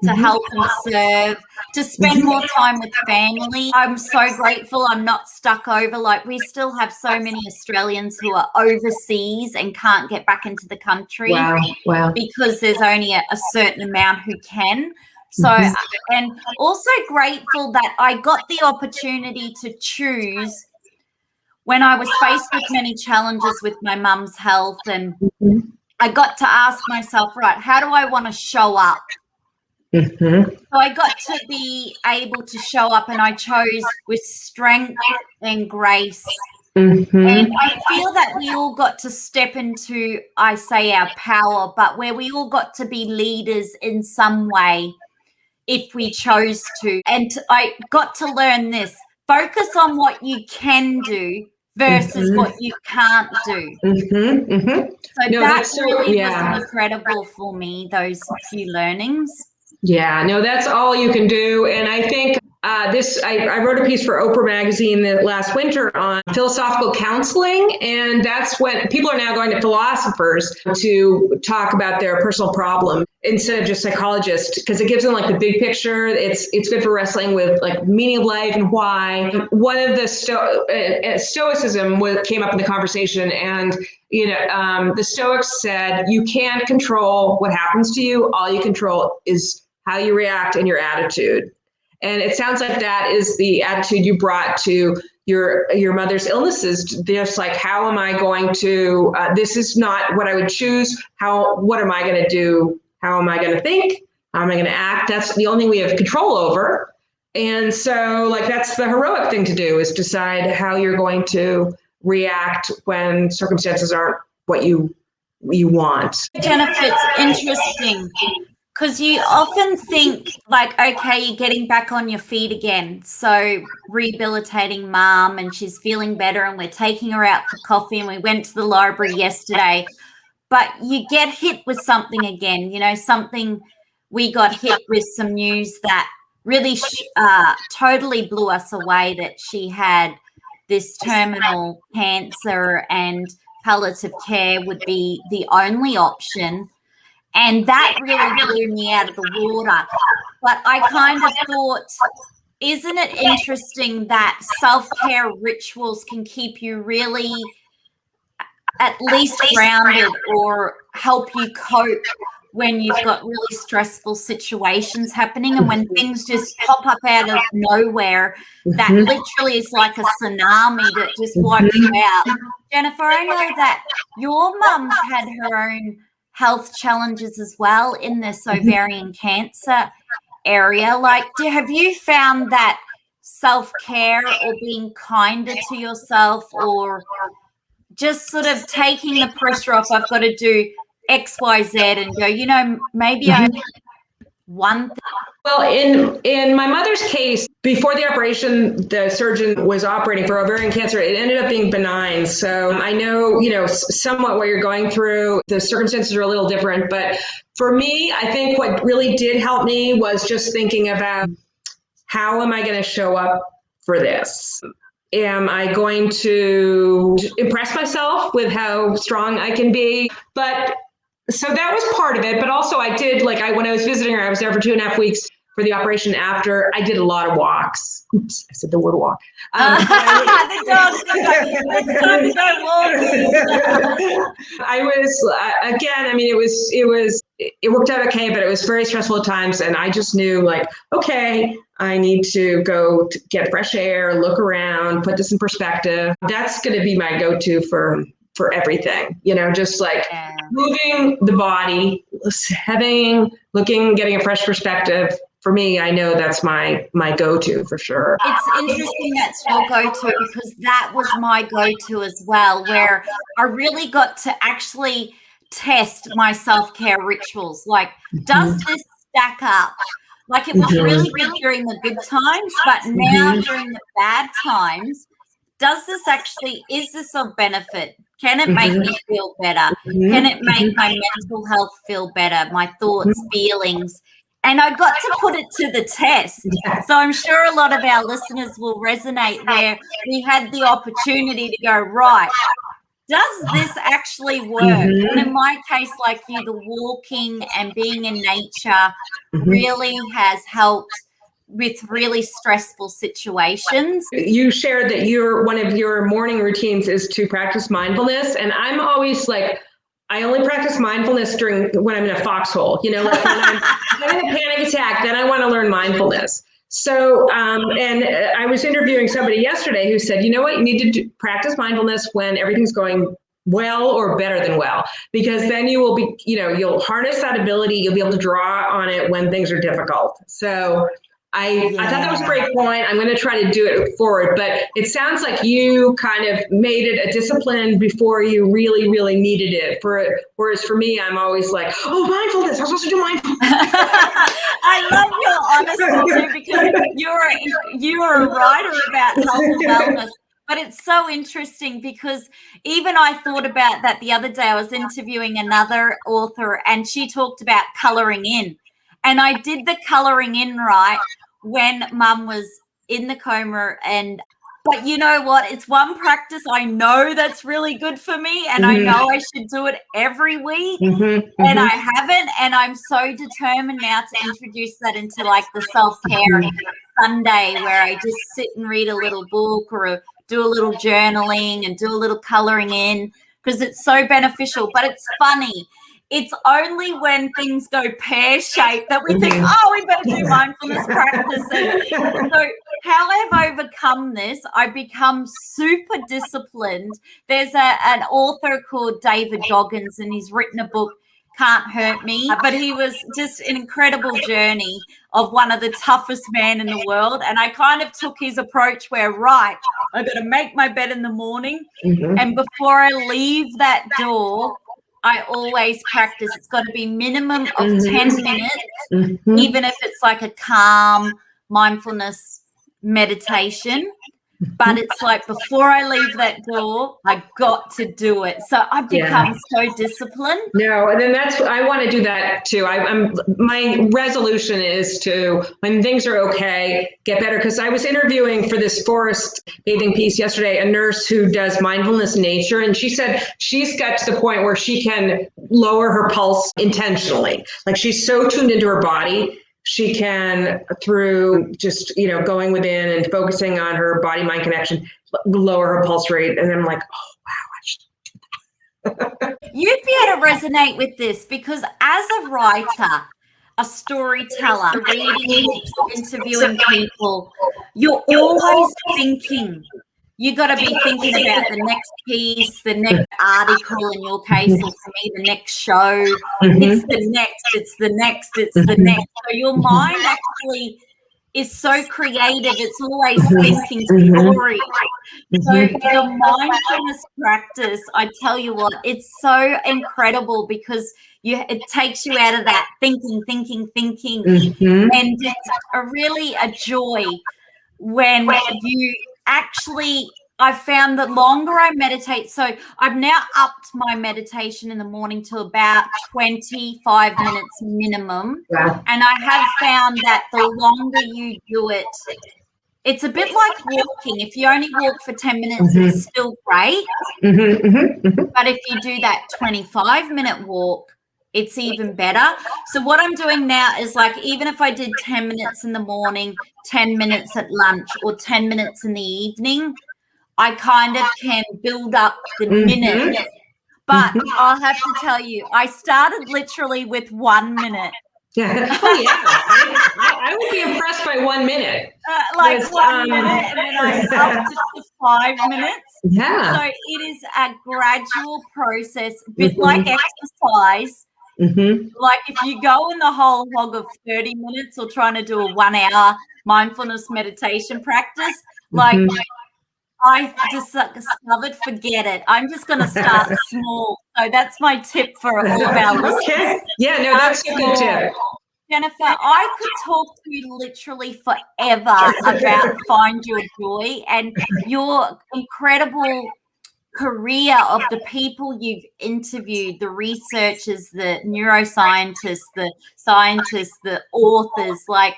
to help and serve, to spend more time with family. I'm so grateful I'm not stuck over. Like, we still have so many Australians who are overseas and can't get back into the country. Wow. Because there's only a certain amount who can. So, and also grateful that I got the opportunity to choose when I was faced with many challenges with my mum's health, and I got to ask myself, right, how do I want to show up? So I got to be able to show up, and I chose with strength and grace. And I feel that we all got to step into, I say, our power, but where we all got to be leaders in some way if we chose to. And I got to learn this: focus on what you can do versus what you can't do. So that really was incredible for me, those few learnings. Yeah, no, that's all you can do. And I think I wrote a piece for Oprah Magazine last winter on philosophical counseling. And that's when people are now going to philosophers to talk about their personal problem instead of just psychologists, because it gives them like the big picture. It's good for wrestling with like meaning of life and why. One of the Stoicism came up in the conversation, and the Stoics said, you can't control what happens to you. All you control is how you react and your attitude. And it sounds like that is the attitude you brought to your mother's illnesses. Just like, how am I going to, this is not what I would choose. What am I going to do? How am I going to think? How am I going to act? That's the only thing we have control over. And so like, that's the heroic thing to do, is decide how you're going to react when circumstances aren't what you want. Jennifer, it's interesting, because you often think like, okay, you're getting back on your feet again. So rehabilitating mom, and she's feeling better, and we're taking her out for coffee, and we went to the library yesterday. But you get hit with something again, we got hit with some news that really totally blew us away, that she had this terminal cancer and palliative care would be the only option. And that really blew me out of the water. But I kind of thought, isn't it interesting that self-care rituals can keep you really at least grounded, or help you cope when you've got really stressful situations happening, and when things just pop up out of nowhere, that literally is like a tsunami that just wipes you out. Jennifer, I know that your mum's had her own health challenges as well in this ovarian cancer area. Like, have you found that self-care or being kinder to yourself, or just sort of taking the pressure off, I've got to do X, Y, Z, and go, maybe I one thing? Well, in my mother's case, before the operation, the surgeon was operating for ovarian cancer. It ended up being benign. So I know, somewhat what you're going through. The circumstances are a little different. But for me, I think what really did help me was just thinking about, how am I going to show up for this? Am I going to impress myself with how strong I can be? But so that was part of it. But also I did, when I was visiting her, I was there for 2.5 weeks for the operation after. I did a lot of walks. Oops, I said the word walk. The dog's time to go walking. I was, again, I mean, it worked out okay, but it was very stressful at times. And I just knew, okay, I need to go to get fresh air, look around, put this in perspective. That's going to be my go-to for everything, just moving the body, getting a fresh perspective, for me, I know that's my go-to for sure. It's interesting that's your go-to, because that was my go-to as well, where I really got to actually test my self-care rituals. Like, does this stack up? Like, it was really good during the good times, but now during the bad times, is this of benefit? Can it make me feel better? Can it make my mental health feel better? My thoughts, feelings? And I got to put it to the test. So I'm sure a lot of our listeners will resonate, where we had the opportunity to go, right, does this actually work? And in my case, like you, the walking and being in nature really has helped with really stressful situations. You shared that one of your morning routines is to practice mindfulness. And I'm always like, I only practice mindfulness when I'm in a foxhole, like when I'm having a panic attack, then I want to learn mindfulness. So, and I was interviewing somebody yesterday who said, you know what, you need to practice mindfulness when everything's going well or better than well, because then you will be, you'll harness that ability. You'll be able to draw on it when things are difficult. So I thought that was a great point. I'm going to try to do it forward, but it sounds like you kind of made it a discipline before you really, really needed it. Whereas for me, I'm always like, oh, mindfulness, I'm supposed to do mindfulness. I love your honesty too, because you're a writer about health and wellness. But it's so interesting, because even I thought about that the other day. I was interviewing another author, and she talked about colouring in. And I did the colouring in right when Mum was in the coma. But you know what? It's one practice I know that's really good for me, and I know I should do it every week, and I haven't. And I'm so determined now to introduce that into like the self-care Sunday, where I just sit and read a little book or do a little journaling and do a little colouring in, because it's so beneficial. But it's funny. It's only when things go pear-shaped that we think, oh, we better do mindfulness practice. And so how I've overcome this, I've become super disciplined. There's an author called David Goggins, and he's written a book, Can't Hurt Me. But he was just an incredible journey of one of the toughest men in the world. And I kind of took his approach where, right, I've got to make my bed in the morning. And before I leave that door, I always practice. It's got to be minimum of 10 minutes, even if it's like a calm mindfulness meditation. But it's like, before I leave that door, I got to do it. So I've become so disciplined. No, and then I want to do that too. My resolution is to, when things are okay, get better. Because I was interviewing for this forest bathing piece yesterday, a nurse who does mindfulness nature. And she said she's got to the point where she can lower her pulse intentionally. Like, she's so tuned into her body. She can, through just, going within and focusing on her body-mind connection, lower her pulse rate. And then I'm like, oh, wow, I should do that. You'd be able to resonate with this, because as a writer, a storyteller, reading books, interviewing people, you're always thinking. You got to be thinking about the next piece, the next article, in your case, or for me, the next show. It's the next. So your mind actually is so creative. It's always thinking story. So your mindfulness practice, I tell you what, it's so incredible, because it takes you out of that thinking. And it's really a joy when you actually, I've found that longer I meditate, so I've now upped my meditation in the morning to about 25 minutes minimum. And I have found that the longer you do it, it's a bit like walking. If you only walk for 10 minutes, it's still great. But if you do that 25-minute walk, it's even better. So what I'm doing now is, like, even if I did 10 minutes in the morning, 10 minutes at lunch, or 10 minutes in the evening, I kind of can build up the minutes. But I'll have to tell you, I started literally with 1 minute. I would be impressed by 1 minute. Like 1 minute, and then I upped it to 5 minutes. So it is a gradual process, a bit like exercise. Mm-hmm. Like if you go in the whole hog of 30 minutes or trying to do a 1 hour mindfulness meditation practice, like Mm-hmm. I just discovered, forget it. I'm just going to start small. So that's my tip for all of our listeners. Okay. Yeah, no, Start that's a good small. tip. Jennifer, I could talk to you literally forever about Find Your Joy and your incredible career of the people you've interviewed, the researchers, the neuroscientists, the scientists, the authors, like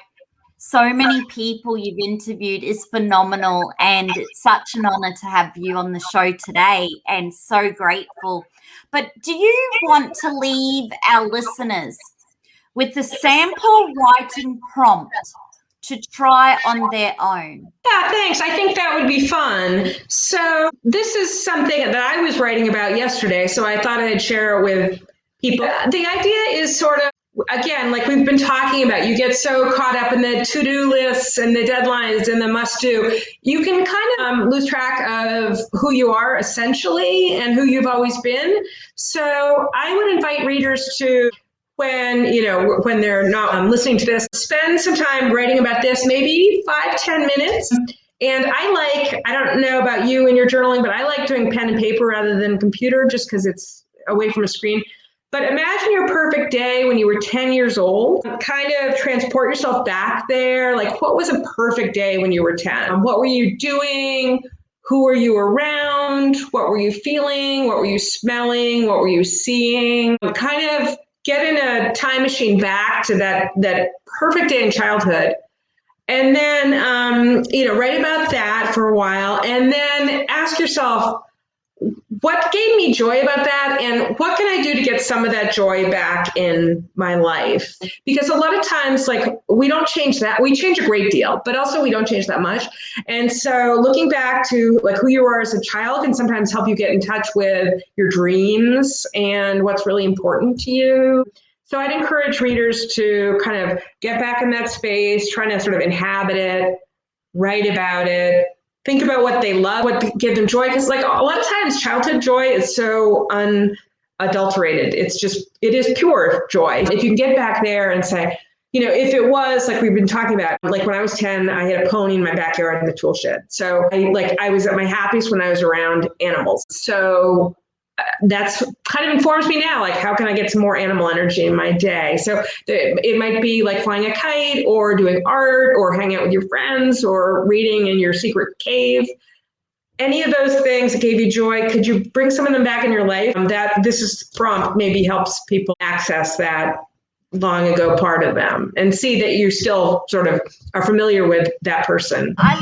so many people you've interviewed is phenomenal. And it's such an honor to have you on the show today and so grateful. But do you want to leave our listeners with the sample writing prompt to try on their own? Yeah, thanks. I think that would be fun. So, this is something that I was writing about yesterday, so I thought I'd share it with people. The idea is sort of, again, like we've been talking about, you get so caught up in the to-do lists and the deadlines and the must-do, you can kind of lose track of who you are essentially and who you've always been. So, I would invite readers to, when they're not listening to this, spend some time writing about this, maybe 5-10 minutes. And I don't know about you and your journaling, but I like doing pen and paper rather than computer just because it's away from a screen. But imagine your perfect day when you were 10 years old. Kind of transport yourself back there. Like, what was a perfect day when you were 10? What were you doing? Who were you around? What were you feeling? What were you smelling? What were you seeing? Kind of get in a time machine back to that perfect day in childhood. And then, write about that for a while. And then ask yourself, what gave me joy about that? And what can I do to get some of that joy back in my life? Because a lot of times, like, we don't change that. We change a great deal, but also we don't change that much. And so looking back to like who you were as a child can sometimes help you get in touch with your dreams and what's really important to you. So I'd encourage readers to kind of get back in that space, trying to sort of inhabit it, write about it, think about what they love, what gives them joy. Because like a lot of times childhood joy is so unadulterated. It is pure joy. If you can get back there and say, if it was like we've been talking about, like when I was 10, I had a pony in my backyard in the tool shed. So I was at my happiest when I was around animals. So that's kind of informs me now, like how can I get some more animal energy in my day? So it might be like flying a kite or doing art or hanging out with your friends or reading in your secret cave. Any of those things that gave you joy, could you bring some of them back in your life? This prompt maybe helps people access that long ago part of them and see that you still sort of are familiar with that person. I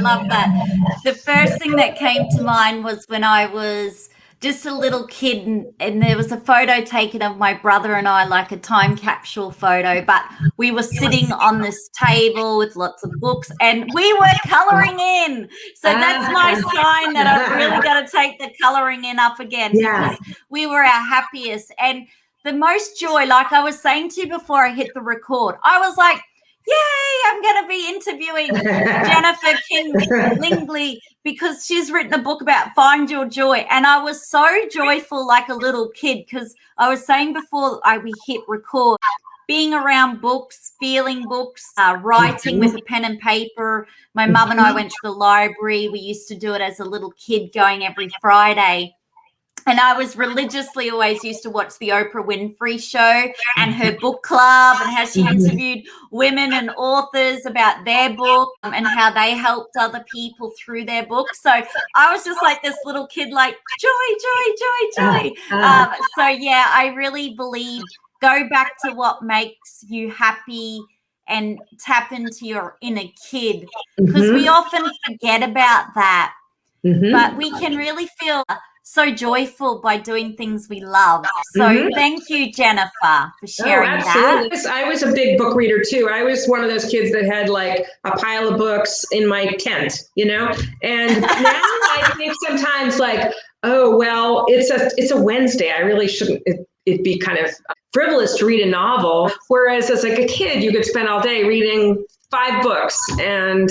love that. The first thing that came to mind was when I was just a little kid and there was a photo taken of my brother and I, like a time capsule photo, but we were sitting on this table with lots of books and we were coloring in. So that's my sign that I've really got to take the coloring in up again because we were our happiest. And the most joy, like I was saying to you before I hit the record, I was like, yay, I'm going to be interviewing Jennifer King Lindley because she's written a book about Find Your Joy. And I was so joyful like a little kid because I was saying before we hit record, being around books, feeling books, writing with a pen and paper. My mum and I went to the library. We used to do it as a little kid going every Friday. And I was religiously always used to watch the Oprah Winfrey show and her book club and how she interviewed women and authors about their book and how they helped other people through their book. So I was just like this little kid, like joy, joy, joy, joy. So yeah, I really believe go back to what makes you happy and tap into your inner kid because we often forget about that. But we can really feel so joyful by doing things we love. So thank you, Jennifer, for sharing that. I was a big book reader too. I was one of those kids that had like a pile of books in my tent, and now I think sometimes like, oh, well, it's a Wednesday. I really shouldn't, it'd be kind of frivolous to read a novel. Whereas as like a kid, you could spend all day reading 5 books. And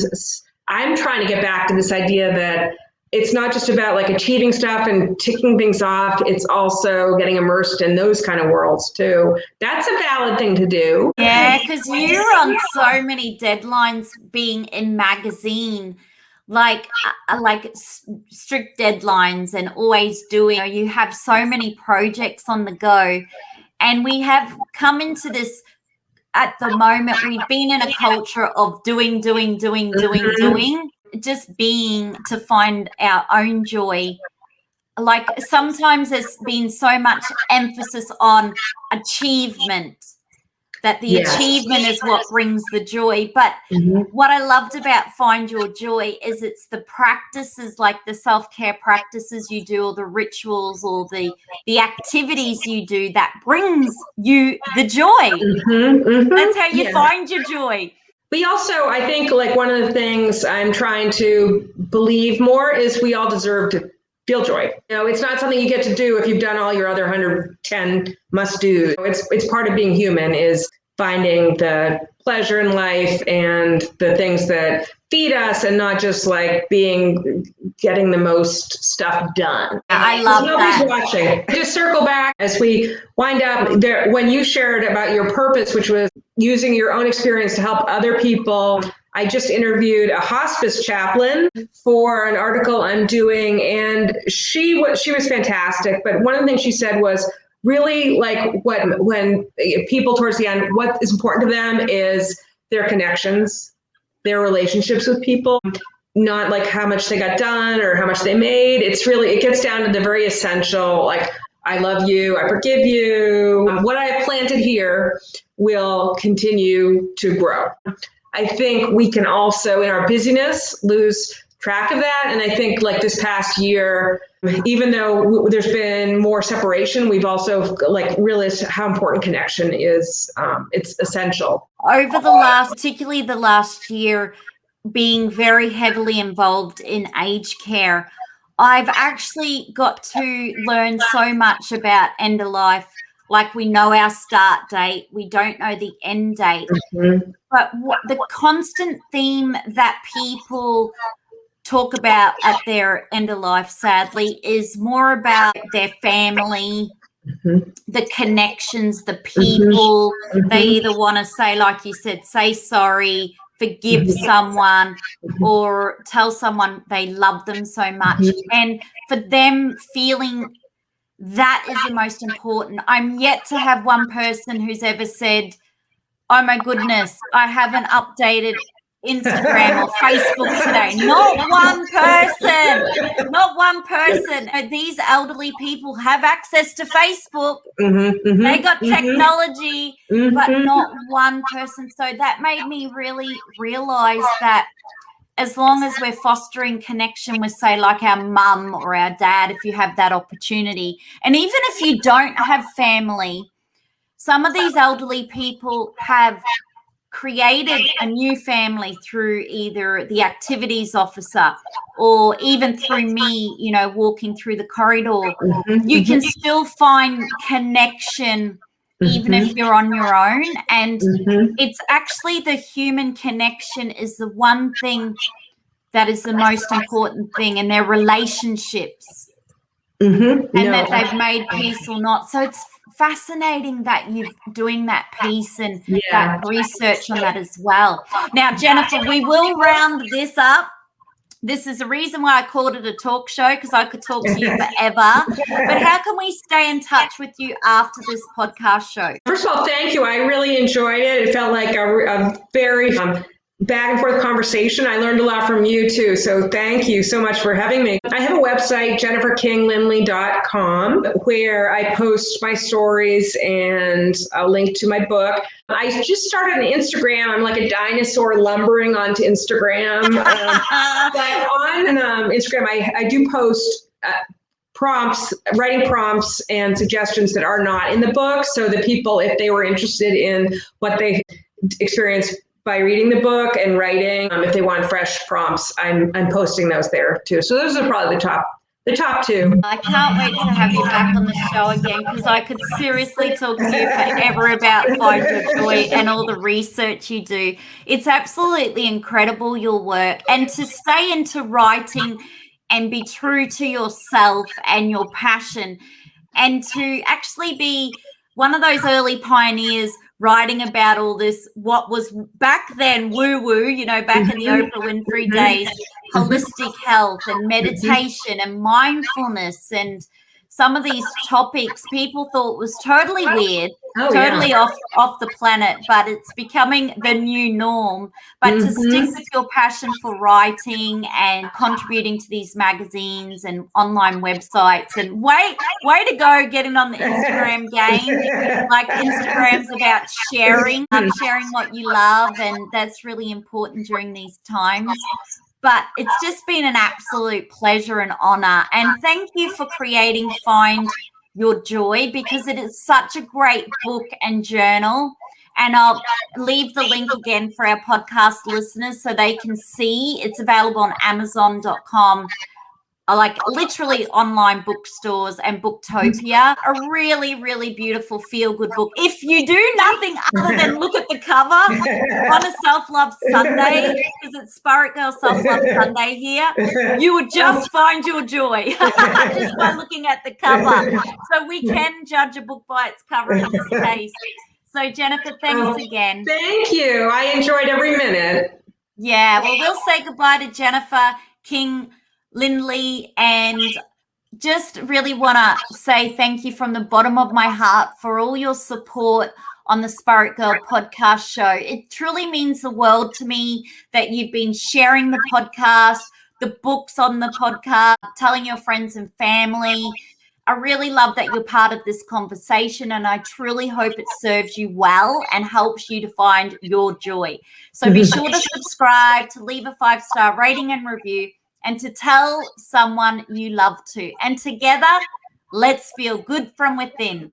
I'm trying to get back to this idea that it's not just about like achieving stuff and ticking things off. It's also getting immersed in those kind of worlds too. That's a valid thing to do. Yeah, because you're on so many deadlines being in magazine, like strict deadlines and always doing, you have so many projects on the go. And we have come into this at the moment, we've been in a culture of doing, just being to find our own joy. Like sometimes there's been so much emphasis on achievement, that the achievement is what brings the joy. But what I loved about Find Your Joy is it's the practices, like the self-care practices you do, or the rituals, or the activities you do that brings you the joy. That's how you find your joy. We also, I think, like one of the things I'm trying to believe more is we all deserve to feel joy. It's not something you get to do if you've done all your other 110 must do. It's part of being human, is finding the pleasure in life and the things that feed us, and not just like getting the most stuff done. I love that. Nobody's watching. Just circle back as we wind up there. When you shared about your purpose, which was using your own experience to help other people, I just interviewed a hospice chaplain for an article I'm doing, and she was fantastic. But one of the things she said was really like when people towards the end, what is important to them is their connections, their relationships with people, not like how much they got done or how much they made. It gets down to the very essential, like, I love you, I forgive you. What I have planted here will continue to grow. I think we can also, in our busyness, lose track of that. And I think like this past year, even though there's been more separation, we've also like realized how important connection is. It's essential. Over particularly the last year, being very heavily involved in aged care, I've actually got to learn so much about end of life. Like, we know our start date, we don't know the end date. But the constant theme that people talk about at their end of life, sadly, is more about their family, the connections, the people. They either want to say, like you said, say sorry, forgive someone, or tell someone they love them so much. And for them feeling that is the most important. I'm yet to have one person who's ever said, oh my goodness, I haven't updated Instagram or Facebook today. Not one person. These elderly people have access to Facebook. They got technology, but not one person. So that made me really realize that as long as we're fostering connection with, say, like our mum or our dad, if you have that opportunity, and even if you don't have family, some of these elderly people have created a new family through either the activities officer or even through me, walking through the corridor. You can still find connection even if you're on your own. And it's actually the human connection is the one thing that is the most important thing, and their relationships, and that they've made peace or not. So it's fascinating that you're doing that piece and that research on that as well. Now, Jennifer, we will round this up. This is the reason why I called it a talk show, because I could talk to you forever. But how can we stay in touch with you after this podcast show? First of all, thank you. I really enjoyed it. It felt like a very back and forth conversation. I learned a lot from you too. So thank you so much for having me. I have a website, jenniferkinglindley.com, where I post my stories and a link to my book. I just started an Instagram. I'm like a dinosaur lumbering onto Instagram. But on Instagram, I do post prompts, writing prompts and suggestions that are not in the book. So the people, if they were interested in what they experienced by reading the book and writing, if they want fresh prompts, I'm posting those there too. So those are probably the top two. I can't wait to have you back on the show again, because I could seriously talk to you forever about Find Your Joy and all the research you do. It's absolutely incredible, your work. And to stay into writing and be true to yourself and your passion, and to actually be one of those early pioneers writing about all this, what was back then woo-woo, you know, back in the Oprah Winfrey days, holistic health and meditation and mindfulness, and some of these topics people thought was totally weird, totally off the planet, but it's becoming the new norm. But to stick with your passion for writing and contributing to these magazines and online websites, and way to go getting on the Instagram game. Like, Instagram's about sharing what you love, and that's really important during these times. But it's just been an absolute pleasure and honor. And thank you for creating Find Your Joy, because it is such a great book and journal. And I'll leave the link again for our podcast listeners so they can see. It's available on Amazon.com, like literally online bookstores, and Booktopia. A really, really beautiful feel-good book. If you do nothing other than look at the cover on a Self-Love Sunday, because it's Spirit Girl Self-Love Sunday here, you would just find your joy just by looking at the cover. So we can judge a book by its cover in this case. So Jennifer, thanks again. Thank you. I enjoyed every minute. Yeah, well, we'll say goodbye to Jennifer King Lindley, and just really want to say thank you from the bottom of my heart for all your support on the Spirit Girl podcast show. It truly means the world to me that you've been sharing the podcast, the books on the podcast, telling your friends and family. I really love that you're part of this conversation, and I truly hope it serves you well and helps you to find your joy. So be sure to subscribe, to leave a 5-star rating and review, and to tell someone you love to. And together, let's feel good from within.